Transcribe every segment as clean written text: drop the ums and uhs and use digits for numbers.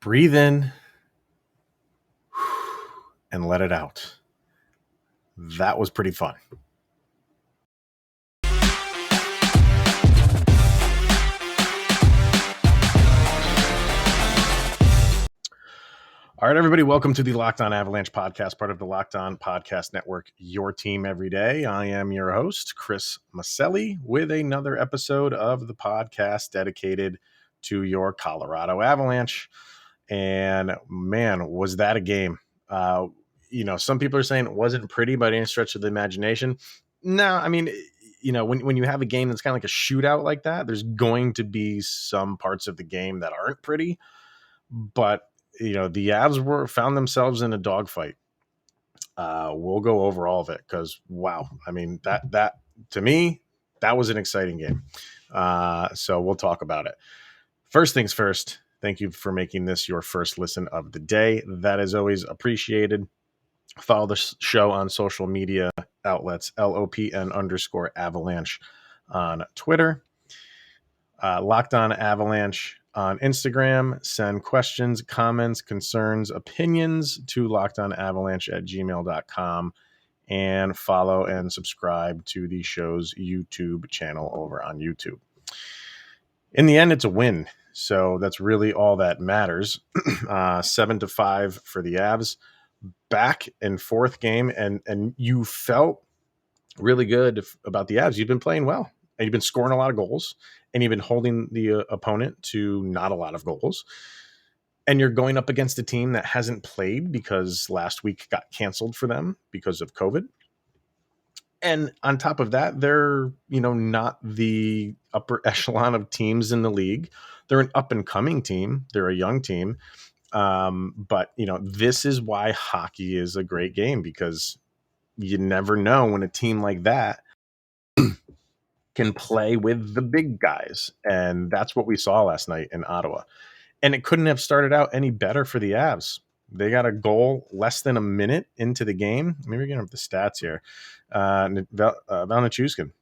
Breathe in and let it out. That was pretty fun. All right, everybody, welcome to the Locked On Avalanche podcast, part of the Locked On Podcast Network, your team every day. I am your host, Chris Maselli, with another episode of the podcast dedicated to your Colorado Avalanche. And man, was that a game. Some people are saying it wasn't pretty by any stretch of the imagination. No, I mean, when you have a game that's kind of like a shootout like that, there's going to be some parts of the game that aren't pretty. But the Avs found themselves in a dogfight. We'll go over all of it because wow, I mean that to me that was an exciting game. So we'll talk about it. First things first. Thank you for making this your first listen of the day. That is always appreciated. Follow the show on social media outlets, LOPN_Avalanche on Twitter. Locked On Avalanche on Instagram. Send questions, comments, concerns, opinions to lockedonavalanche@gmail.com and follow and subscribe to the show's YouTube channel over on YouTube. In the end, it's a win. So that's really all that matters. 7-5 for the Avs. Back in fourth game, and you felt really good about the Avs. You've been playing well, and you've been scoring a lot of goals, and you've been holding the opponent to not a lot of goals. And you're going up against a team that hasn't played because last week got canceled for them because of COVID. And on top of that, they're, not the upper echelon of teams in the league. They're an up and coming team. They're a young team. But this is why hockey is a great game, because you never know when a team like that can play with the big guys. And that's what we saw last night in Ottawa. And it couldn't have started out any better for the Avs. They got a goal less than a minute into the game. Maybe we're getting up the stats here. Valnichuskin,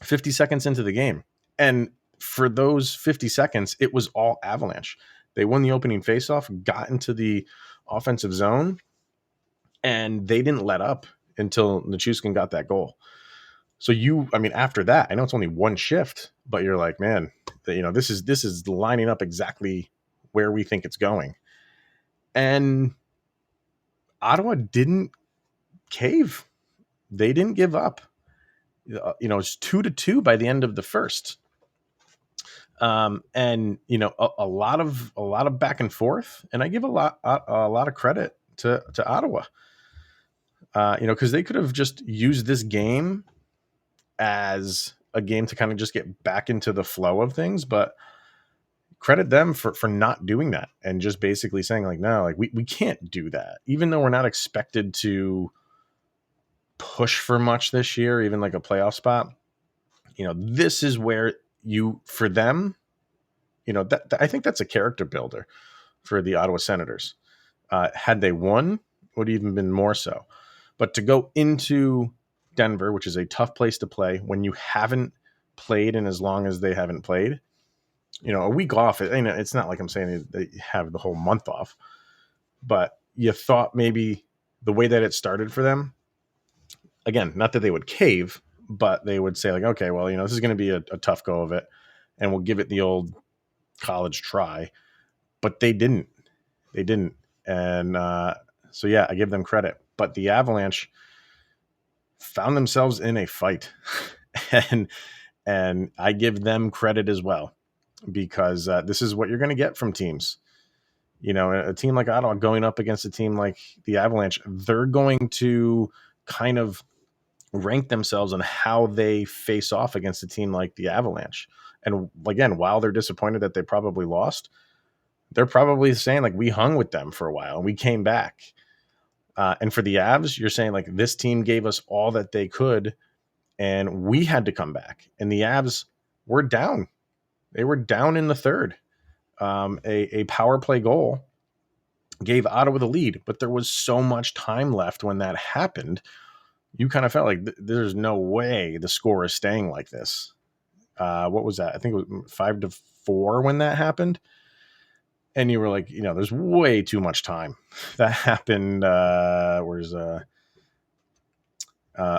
50 seconds into the game. And for those 50 seconds, it was all Avalanche. They won the opening faceoff, got into the offensive zone, and they didn't let up until Nichushkin got that goal. So after that, I know it's only one shift, but you're like, man, this is lining up exactly where we think it's going. And Ottawa didn't cave. They didn't give up. It's 2-2 by the end of the first. And a lot of back and forth, and I give a lot of credit to Ottawa. Because they could have just used this game as a game to kind of just get back into the flow of things, but credit them for not doing that and just basically saying like, no, like we can't do that, even though we're not expected to push for much this year, even like a playoff spot. This is where for them, that I think that's a character builder for the Ottawa Senators. Had they won, would have even been more so. But to go into Denver, which is a tough place to play when you haven't played in as long as they haven't played, a week off, it's not like I'm saying they have the whole month off, but you thought maybe the way that it started for them, again, not that they would cave, but they would say like, okay, well, this is going to be a tough go of it, and we'll give it the old college try. But they didn't. And so, yeah, I give them credit. But the Avalanche found themselves in a fight, and I give them credit as well, because this is what you're going to get from teams. A team like Ottawa going up against a team like the Avalanche, they're going to kind of rank themselves on how they face off against a team like the Avalanche. And again, while they're disappointed that they probably lost, they're probably saying like, we hung with them for a while and we came back. And for the Avs, you're saying like, this team gave us all that they could and we had to come back. And the Avs were down. They were down in the third. A power play goal gave Ottawa the lead, but there was so much time left when that happened. You kind of felt like there's no way the score is staying like this. What was that? I think it was 5-4 when that happened. And you were like, there's way too much time. That happened. Where's a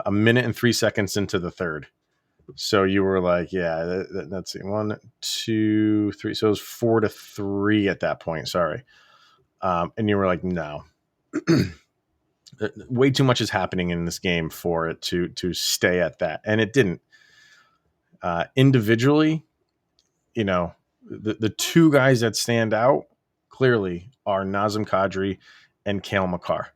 minute and 3 seconds into the third. So you were like, yeah, that's it. 1, 2, 3. So it was 4-3 at that point. Sorry. And you were like, no, way too much is happening in this game for it to stay at that. And it didn't. Individually, the two guys that stand out clearly are Nazem Kadri and Cale Makar.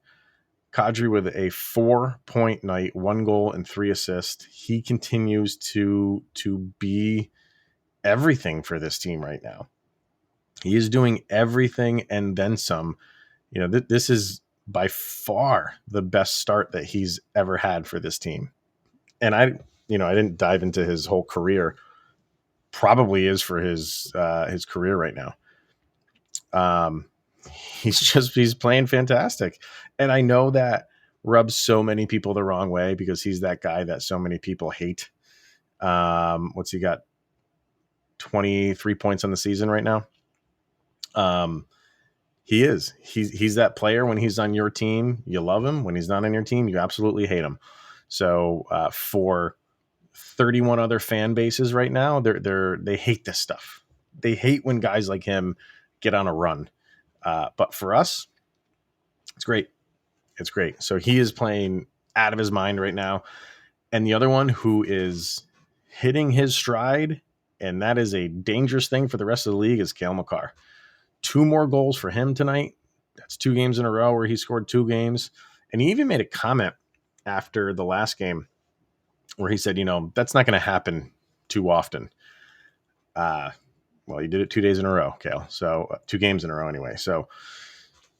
Kadri with a 4-point night, 1 goal and 3 assists. He continues to be everything for this team right now. He is doing everything and then some. This is by far the best start that he's ever had for this team. And I didn't dive into his whole career. Probably is for his career right now. He's playing fantastic. And I know that rubs so many people the wrong way because he's that guy that so many people hate. What's he got? 23 points on the season right now. He's that player. When he's on your team, you love him. When he's not on your team, you absolutely hate him. So for 31 other fan bases right now, they hate this stuff. They hate when guys like him get on a run. But for us, it's great. It's great. So he is playing out of his mind right now. And the other one who is hitting his stride, and that is a dangerous thing for the rest of the league, is Cale Makar. 2 more goals for him tonight. That's 2 games in a row where he scored 2 games. And he even made a comment after the last game where he said, that's not going to happen too often. Well, he did it 2 days in a row, Cale. So 2 games in a row anyway. So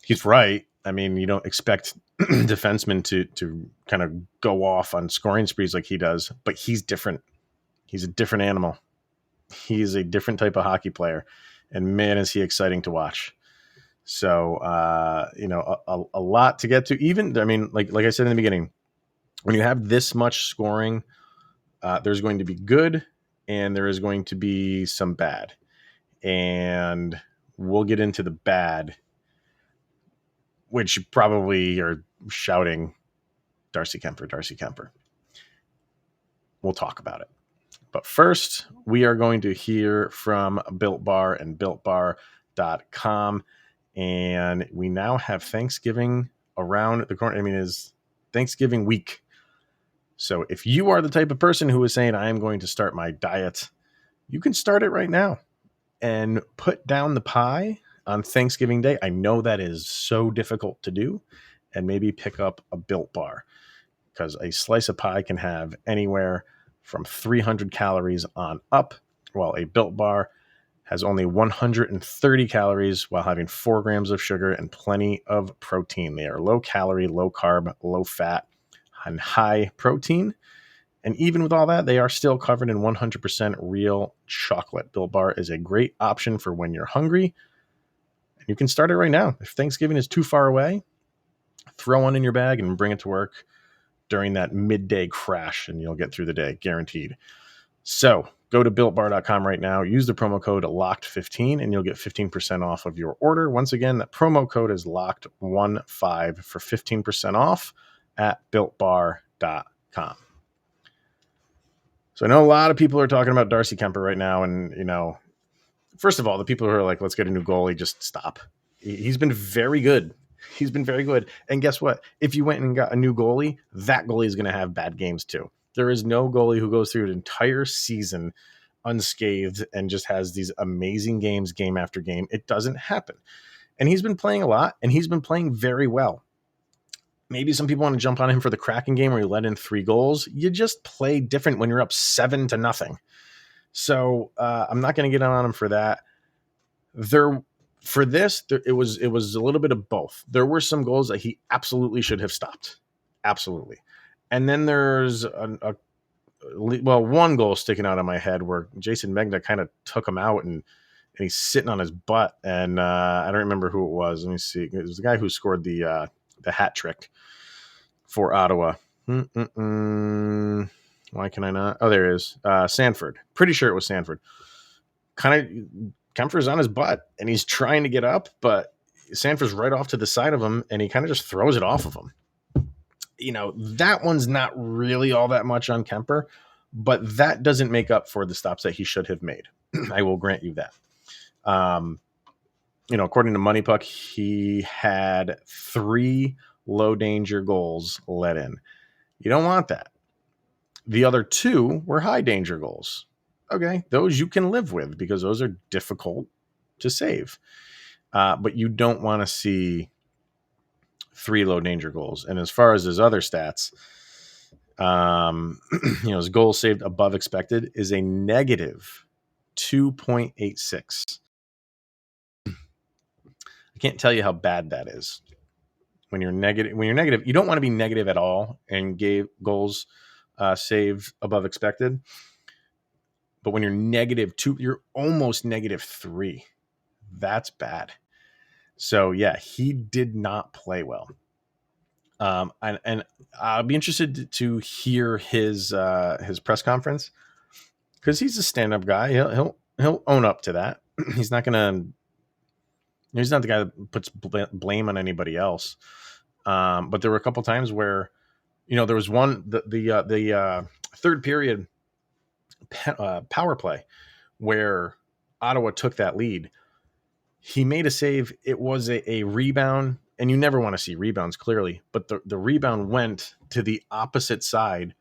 he's right. I mean, you don't expect defensemen to kind of go off on scoring sprees like he does, but he's different. He's a different animal. He's a different type of hockey player. And man, is he exciting to watch. So, a lot to get to. Even, I mean, like I said in the beginning, when you have this much scoring, there's going to be good and there is going to be some bad. And we'll get into the bad, which probably are shouting, Darcy Kuemper. We'll talk about it. But first, we are going to hear from Built Bar and BuiltBar.com. And we now have Thanksgiving around the corner. I mean, it's Thanksgiving week. So if you are the type of person who is saying, I am going to start my diet, you can start it right now and put down the pie on Thanksgiving Day. I know that is so difficult to do, and maybe pick up a Built Bar, because a slice of pie can have anywhere from 300 calories on up, while a Built Bar has only 130 calories while having 4 grams of sugar and plenty of protein. They are low calorie, low carb, low fat, and high protein. And even with all that, they are still covered in 100% real chocolate. Built Bar is a great option for when you're hungry. And you can start it right now. If Thanksgiving is too far away, throw one in your bag and bring it to work during that midday crash, and you'll get through the day, guaranteed. So go to BuiltBar.com right now. Use the promo code LOCKED15, and you'll get 15% off of your order. Once again, that promo code is LOCKED15 for 15% off at BuiltBar.com. So I know a lot of people are talking about Darcy Kuemper right now, and first of all, the people who are like, let's get a new goalie, just stop. He's been very good. And guess what? If you went and got a new goalie, that goalie is going to have bad games too. There is no goalie who goes through an entire season unscathed and just has these amazing games, game after game. It doesn't happen. And he's been playing a lot, and he's been playing very well. Maybe some people want to jump on him for the Kraken game where he let in 3 goals. You just play different when you're up 7-0. So I'm not going to get on him for that. It was a little bit of both. There were some goals that he absolutely should have stopped. Absolutely. And then there's one goal sticking out of my head where Jason Megna kind of took him out and he's sitting on his butt. And I don't remember who it was. Let me see. It was the guy who scored the hat trick for Ottawa. Why can I not? Oh, there it is. Sanford. Pretty sure it was Sanford. Kind of Kemper's on his butt and he's trying to get up, but Sanford's right off to the side of him and he kind of just throws it off of him. That one's not really all that much on Kuemper, but that doesn't make up for the stops that he should have made. I will grant you that. According to Money Puck, he had 3 low danger goals let in. You don't want that. The other 2 were high danger goals. Okay, those you can live with because those are difficult to save. But you don't want to see 3 low danger goals. And as far as his other stats, his goals saved above expected is a negative 2.86. I can't tell you how bad that is. When you're negative, you don't want to be negative at all and gave goals saved above expected. But when you're -2, you're almost -3. That's bad. So yeah, he did not play well. And I'll be interested to hear his press conference because he's a stand-up guy. He'll own up to that. He's not the guy that puts blame on anybody else. But there were a couple times where, there was one the third period power play where Ottawa took that lead. He made a save. It was a rebound, and you never want to see rebounds clearly, but the rebound went to the opposite side,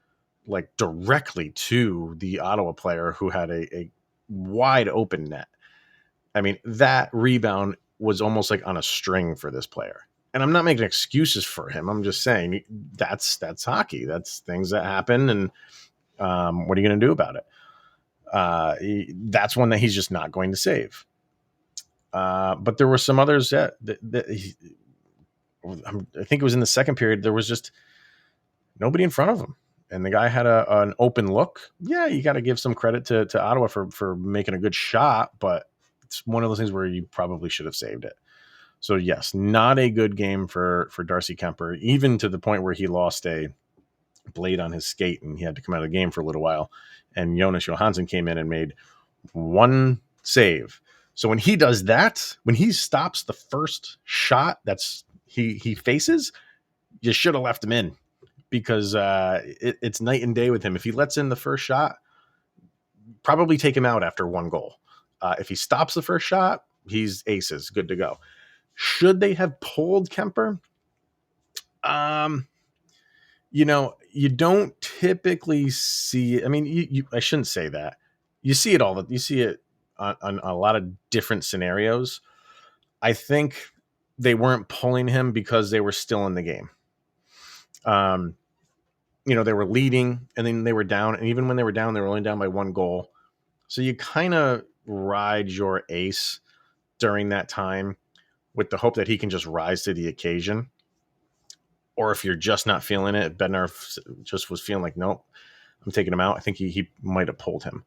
like directly to the Ottawa player who had a wide open net. I mean, that rebound was almost like on a string for this player. And I'm not making excuses for him. I'm just saying that's hockey. That's things that happen. And what are you going to do about it? That's one that he's just not going to save. But there were some others that I think it was in the second period. There was just nobody in front of him. And the guy had an open look. Yeah, you got to give some credit to Ottawa for making a good shot, but it's one of those things where you probably should have saved it. So yes, not a good game for Darcy Kuemper, even to the point where he lost a blade on his skate and he had to come out of the game for a little while. And Jonas Johansson came in and made 1 save. So when he does that, when he stops the first shot that's he faces, you should have left him in because it's night and day with him. If he lets in the first shot, probably take him out after 1 goal. If he stops the first shot, he's aces, good to go. Should they have pulled Kuemper? You don't typically see. I mean, I shouldn't say that. You see it you see it on a lot of different scenarios. I think they weren't pulling him because they were still in the game. They were leading and then they were down, and even when they were down, they were only down by 1 goal. So you kind of ride your ace during that time with the hope that he can just rise to the occasion. Or if you're just not feeling it, Bednar just was feeling like, nope, I'm taking him out. I think he might have pulled him.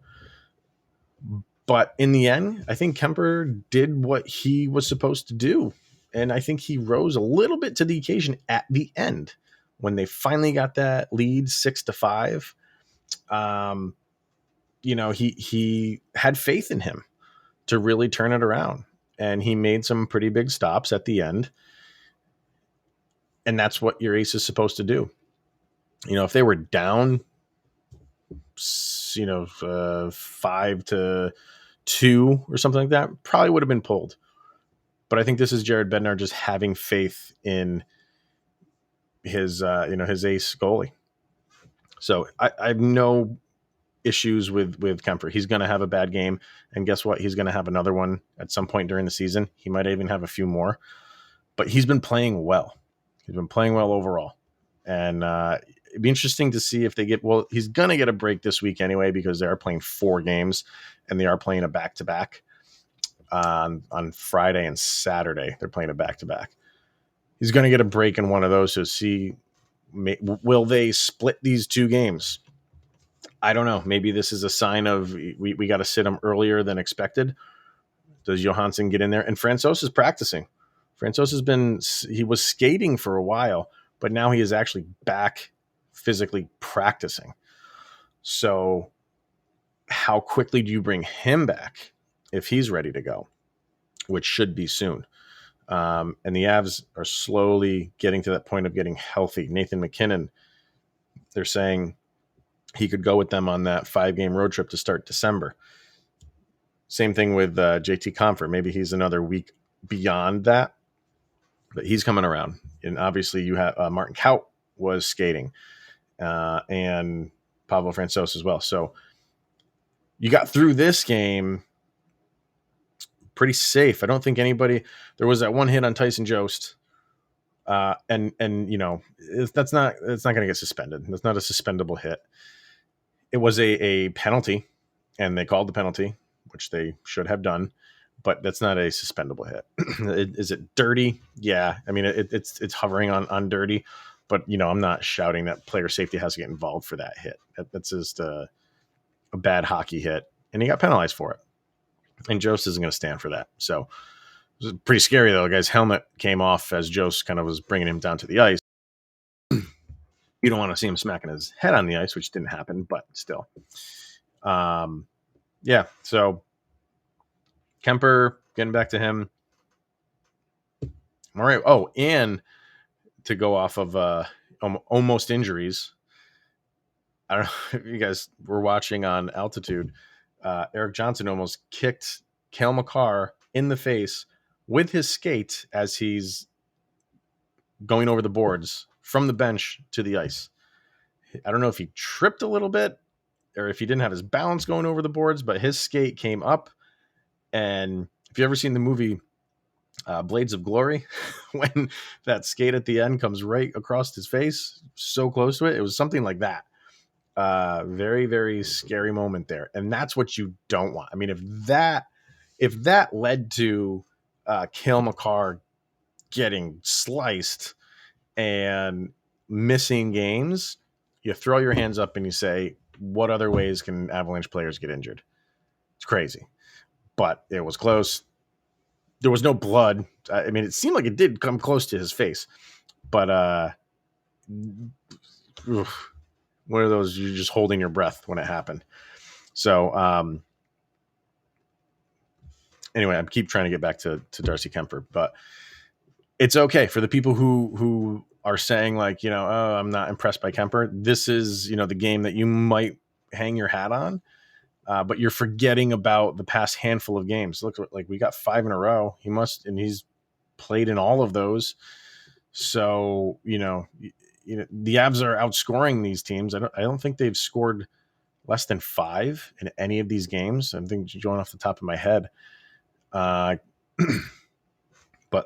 But in the end, I think Kuemper did what he was supposed to do. And I think he rose a little bit to the occasion at the end when they finally got that lead 6-5. He had faith in him to really turn it around. And he made some pretty big stops at the end. And that's what your ace is supposed to do. If they were down, 5-2 or something like that, probably would have been pulled. But I think this is Jared Bednar just having faith in his ace goalie. So I have no issues with Kuemper. He's going to have a bad game. And guess what? He's going to have another one at some point during the season. He might even have a few more. But he's been playing well. He's been playing well overall. And it'd be interesting to see if they he's going to get a break this week anyway because they are playing 4 games and they are playing a back-to-back on Friday and Saturday. They're playing a back-to-back. He's going to get a break in one of those to see, will they split these 2 games? I don't know. Maybe this is a sign of we got to sit him earlier than expected. Does Johansson get in there? And Francouz is practicing. Francouz he was skating for a while, but now he is actually back physically practicing. So how quickly do you bring him back? if he's ready to go, which should be soon. And the Avs are slowly getting to that point of getting healthy. Nathan McKinnon, they're saying he could go with them on that 5-game road trip to start December. Same thing with JT Compher. Maybe he's another week beyond that, but he's coming around. And obviously you have Martin Kaut was skating and Pablo Francouz as well. So you got through this game pretty safe. I don't think anybody, there was that one hit on Tyson Jost. And you know, it's not going to get suspended. That's not a suspendable hit. It was a penalty, and they called the penalty, which they should have done, but that's not a suspendable hit. Is it dirty? Yeah. I mean, it's hovering on dirty, but you know, I'm not shouting that player safety has to get involved for that hit. That's just a bad hockey hit, and he got penalized for it. And Jost isn't going to stand for that. So it was pretty scary, though. The guy's helmet came off as Jost kind of was bringing him down to the ice. You don't want to see him smacking his head on the ice, which didn't happen, but still. Yeah, so Kuemper, getting back to him. All right. Oh, and to go off of almost injuries, I don't know if you guys were watching on Altitude. Eric Johnson almost kicked Cale Makar in the face with his skate as he's going over the boards from the bench to the ice. I don't know if he tripped a little bit or if he didn't have his balance going over the boards, but his skate came up. And if you've ever seen the movie Blades of Glory, when that skate at the end comes right across his face, so close to it, it was something like that. Very, very scary moment there. And that's what you don't want. I mean, if that led to Cale Makar getting sliced and missing games, you throw your hands up and you say, what other ways can Avalanche players get injured? It's crazy. But it was close. There was no blood. I mean, it seemed like it did come close to his face. But one of those, you're just holding your breath when it happened. So anyway, I keep trying to get back to Darcy Kuemper, but it's okay for the people who are saying like, you know, oh, I'm not impressed by Kuemper. This is, you know, the game that you might hang your hat on, but you're forgetting about the past handful of games. Look, like we got 5 in a row. And he's played in all of those. So, you know, the Avs are outscoring these teams. I don't think they've scored less than 5 in any of these games. I'm thinking going off the top of my head. But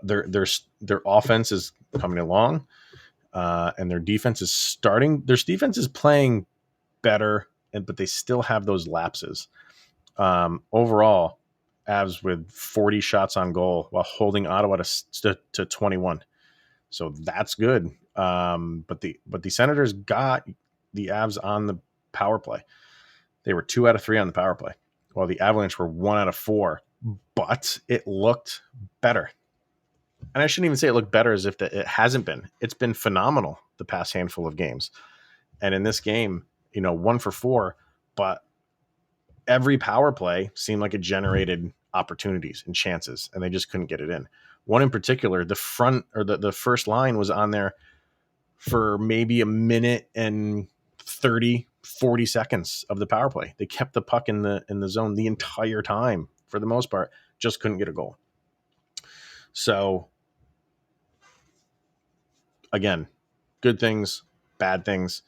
their offense is coming along, and their defense is starting. Their defense is playing better, but they still have those lapses. Overall, Avs with 40 shots on goal while holding Ottawa to 21. So that's good. But the Senators got the Avs on the power play. They were 2 out of 3 on the power play, while the Avalanche were 1 out of 4. But it looked better. And I shouldn't even say it looked better as if it hasn't been. It's been phenomenal the past handful of games. And in this game, you know, 1 for 4, but every power play seemed like it generated opportunities and chances, and they just couldn't get it in. One in particular, the front or the first line was on there for maybe a minute and 30, 40 seconds of the power play. They kept the puck in the zone the entire time for the most part, just couldn't get a goal. So again, good things, bad things.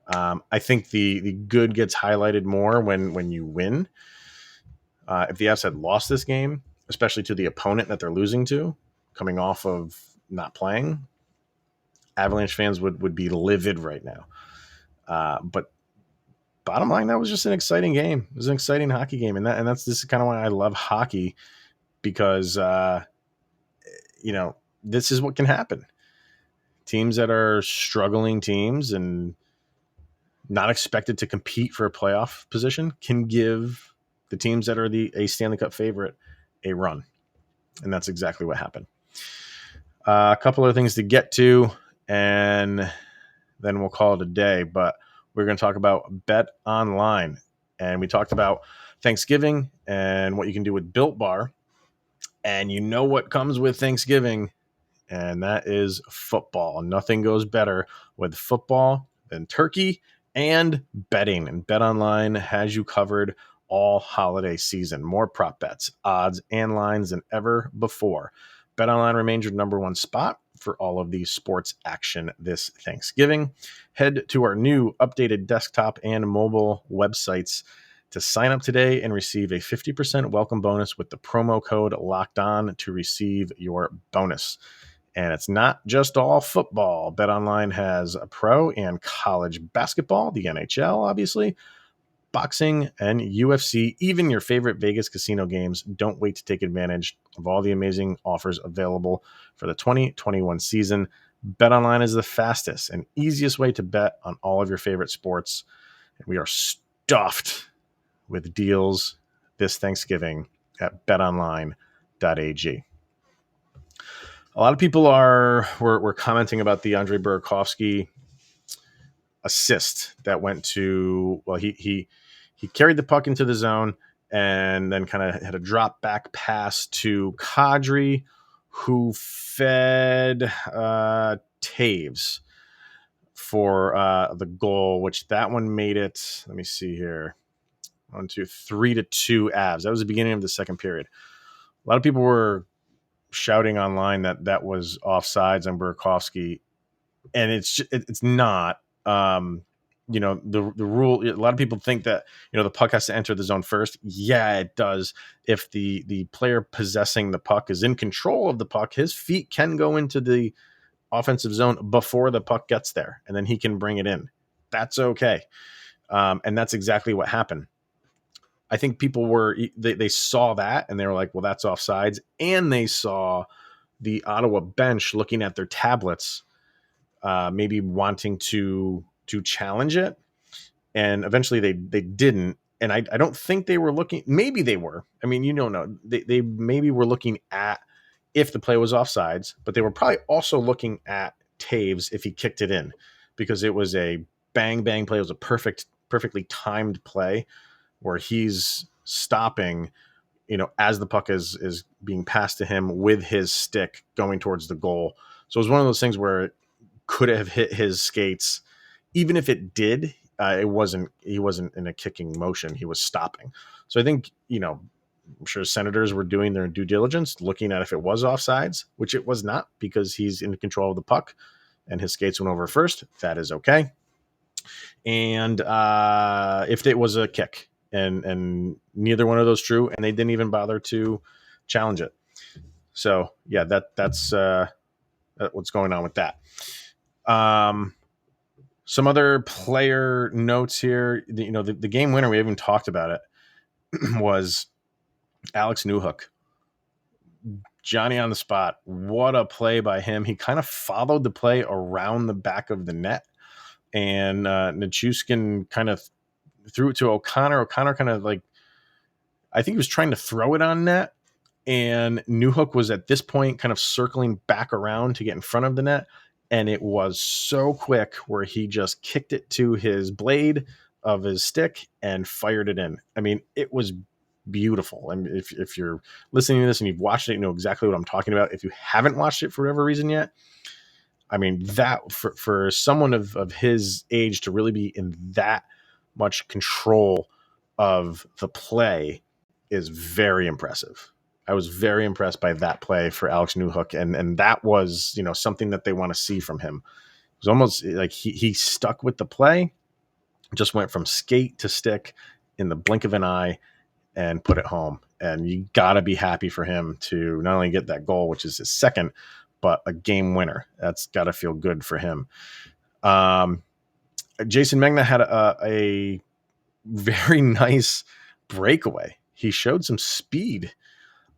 I think the good gets highlighted more when you win. If the Avs had lost this game, especially to the opponent that they're losing to, coming off of not playing, Avalanche fans would be livid right now. But bottom line, that was just an exciting game. It was an exciting hockey game, and this is kind of why I love hockey, because you know, this is what can happen. Teams that are struggling teams and not expected to compete for a playoff position can give the teams that are a Stanley Cup favorite a run. And that's exactly what happened. A couple of things to get to, and then we'll call it a day. But we're going to talk about Bet Online. And we talked about Thanksgiving and what you can do with Built Bar. And you know what comes with Thanksgiving, and that is football. Nothing goes better with football than turkey and betting. And BetOnline has you covered all holiday season. More prop bets, odds, and lines than ever before. BetOnline remains your number one spot for all of the sports action this Thanksgiving. Head to our new updated desktop and mobile websites to sign up today and receive a 50% welcome bonus with the promo code Locked On to receive your bonus. And it's not just all football. BetOnline has a pro and college basketball, the NHL, obviously, boxing, and UFC, even your favorite Vegas casino games. Don't wait to take advantage of all the amazing offers available for the 2021 season. BetOnline is the fastest and easiest way to bet on all of your favorite sports. And we are stuffed with deals this Thanksgiving at betonline.ag. A lot of people were commenting about the Andre Burakovsky assist that went to, well, he carried the puck into the zone and then kind of had a drop back pass to Kadri, who fed Taves for the goal, which that one made it, let me see here, 3-2 Avs. That was the beginning of the second period. A lot of people were shouting online that was offsides on Burakovsky, and it's not. The rule. A lot of people think that the puck has to enter the zone first. Yeah, it does. If the player possessing the puck is in control of the puck, his feet can go into the offensive zone before the puck gets there, and then he can bring it in. That's okay, and that's exactly what happened. I think people they saw that and they were like, well, that's offsides. And they saw the Ottawa bench looking at their tablets, maybe wanting to challenge it. And eventually they didn't. And I don't think they were looking, maybe they were. I mean, no, they maybe were looking at if the play was offsides, but they were probably also looking at Taves if he kicked it in, because it was a bang, bang play. It was a perfectly timed play where he's stopping, as the puck is being passed to him with his stick going towards the goal. So it was one of those things where it could have hit his skates. Even if it did, he wasn't in a kicking motion. He was stopping. So I think, I'm sure Senators were doing their due diligence, looking at if it was offsides, which it was not, because he's in control of the puck and his skates went over first. That is okay. And if it was a kick, and neither one of those true, and they didn't even bother to challenge it. So yeah, that's what's going on with that. Some other player notes here. The game winner, we haven't talked about it, was Alex Newhook. Johnny on the spot. What a play by him. He kind of followed the play around the back of the net, and Nichushkin kind of threw it to O'Connor. O'Connor kind of I think he was trying to throw it on net, and Newhook was at this point kind of circling back around to get in front of the net. And it was so quick where he just kicked it to his blade of his stick and fired it in. I mean, it was beautiful. And if you're listening to this and you've watched it, you know exactly what I'm talking about. If you haven't watched it for whatever reason yet, I mean, that for someone of his age to really be in that much control of the play is very impressive. I was very impressed by that play for Alex Newhook, and that was something that they want to see from him. It was almost like he stuck with the play, just went from skate to stick in the blink of an eye and put it home. And you got to be happy for him to not only get that goal, which is his second, but a game winner. That's got to feel good for him. Jason Megna had a very nice breakaway. He showed some speed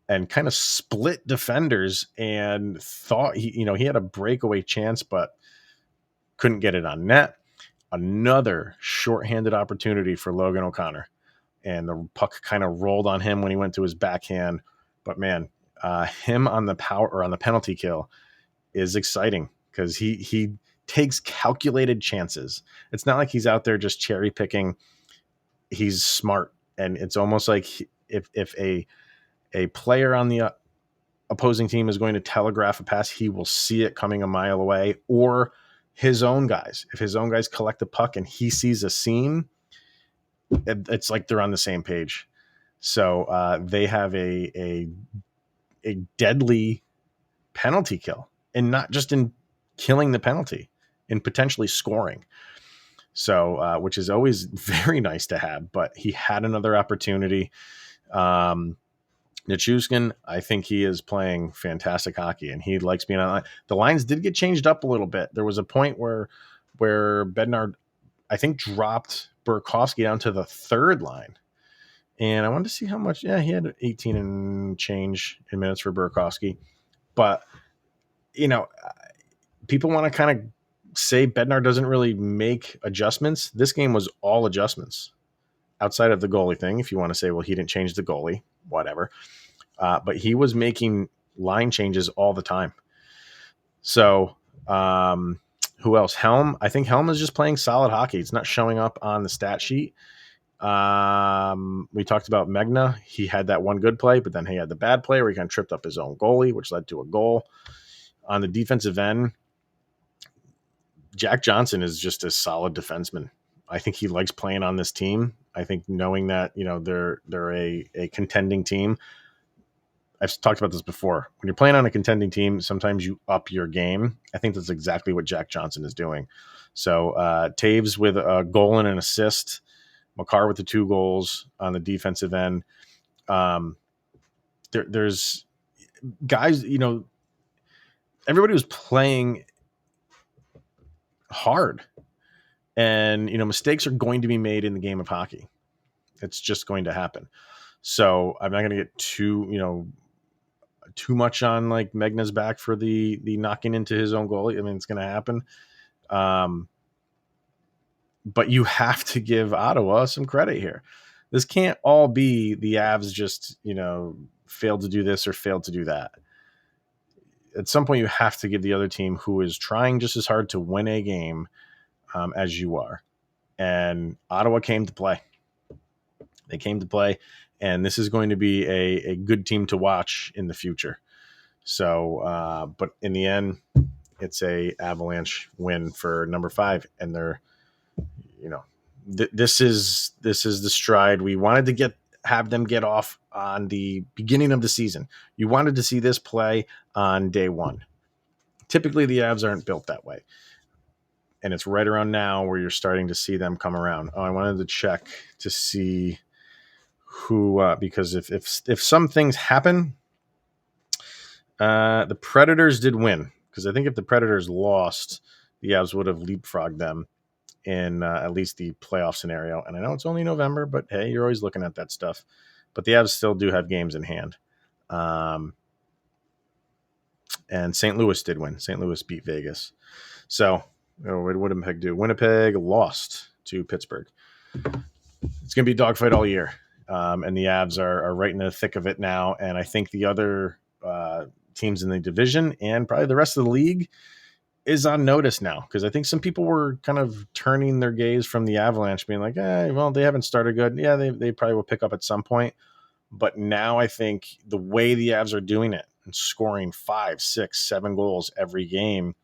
and kind of split defenders and thought he had a breakaway chance, but couldn't get it on net. Another shorthanded opportunity for Logan O'Connor, and the puck kind of rolled on him when he went to his backhand. But man, him on the power or on the penalty kill is exciting because he takes calculated chances. It's not like he's out there just cherry picking. He's smart, and it's almost like if a player on the opposing team is going to telegraph a pass, he will see it coming a mile away, or his own guys. If his own guys collect the puck and he sees a seam, it's like they're on the same page. So they have a deadly penalty kill, and not just in killing the penalty, in potentially scoring. So, which is always very nice to have, but he had another opportunity. Nichushkin, I think he is playing fantastic hockey, and he likes being on. The lines did get changed up a little bit. There was a point where Bednar, I think, dropped Burakovsky down to the third line, and I wanted to see how much. Yeah, he had 18 and change in minutes for Burakovsky, but people want to kind of say Bednar doesn't really make adjustments. This game was all adjustments outside of the goalie thing. If you want to say, well, he didn't change the goalie, whatever. But he was making line changes all the time. So who else? Helm. I think Helm is just playing solid hockey. It's not showing up on the stat sheet. We talked about Megna. He had that one good play, but then he had the bad play where he kind of tripped up his own goalie, which led to a goal. On the defensive end, Jack Johnson is just a solid defenseman. I think he likes playing on this team. I think knowing that, they're a contending team. I've talked about this before. When you're playing on a contending team, sometimes you up your game. I think that's exactly what Jack Johnson is doing. So Taves with a goal and an assist, Makar with the 2 goals on the defensive end. There's guys, everybody was playing hard, and mistakes are going to be made in the game of hockey. It's just going to happen. So I'm not going to get too much on like Megna's back for the knocking into his own goalie. I mean, it's going to happen. But you have to give Ottawa some credit here. This can't all be the Avs just failed to do this or failed to do that. At some point, you have to give the other team, who is trying just as hard to win a game as you are. And Ottawa came to play. They came to play, and this is going to be a good team to watch in the future. So, but in the end, it's a Avalanche win for number 5, and they're, this is the stride we wanted to have them get off on the beginning of the season. You wanted to see this play on day 1. Typically, the Avs aren't built that way. And it's right around now where you're starting to see them come around. Oh, I wanted to check to see who, because if some things happen, the Predators did win. Because I think if the Predators lost, the Avs would have leapfrogged them in at least the playoff scenario. And I know it's only November, but hey, you're always looking at that stuff. But the Avs still do have games in hand. And St. Louis did win. St. Louis beat Vegas. So what did Winnipeg do? Winnipeg lost to Pittsburgh. It's going to be a dogfight all year. And the Avs are right in the thick of it now. And I think the other teams in the division and probably the rest of the league is on notice now, because I think some people were kind of turning their gaze from the Avalanche, being like, well, they haven't started good. Yeah, they probably will pick up at some point. But now I think the way the Avs are doing it and scoring 5, 6, 7 goals every game,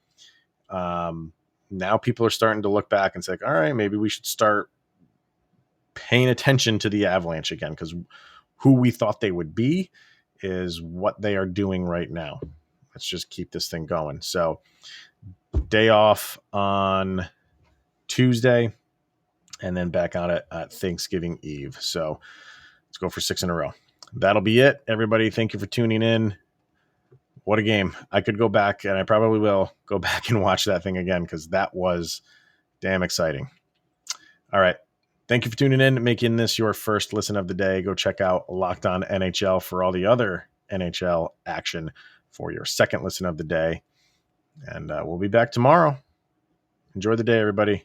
now people are starting to look back and say, all right, maybe we should start paying attention to the Avalanche again, because who we thought they would be is what they are doing right now. Let's just keep this thing going. So day off on Tuesday, and then back on it at Thanksgiving Eve. So let's go for 6 in a row. That'll be it. Everybody, thank you for tuning in. What a game. I could go back, and I probably will go back and watch that thing again, because that was damn exciting. All right. Thank you for tuning in, making this your first listen of the day. Go check out Locked On NHL for all the other NHL action for your second listen of the day. And we'll be back tomorrow. Enjoy the day, everybody.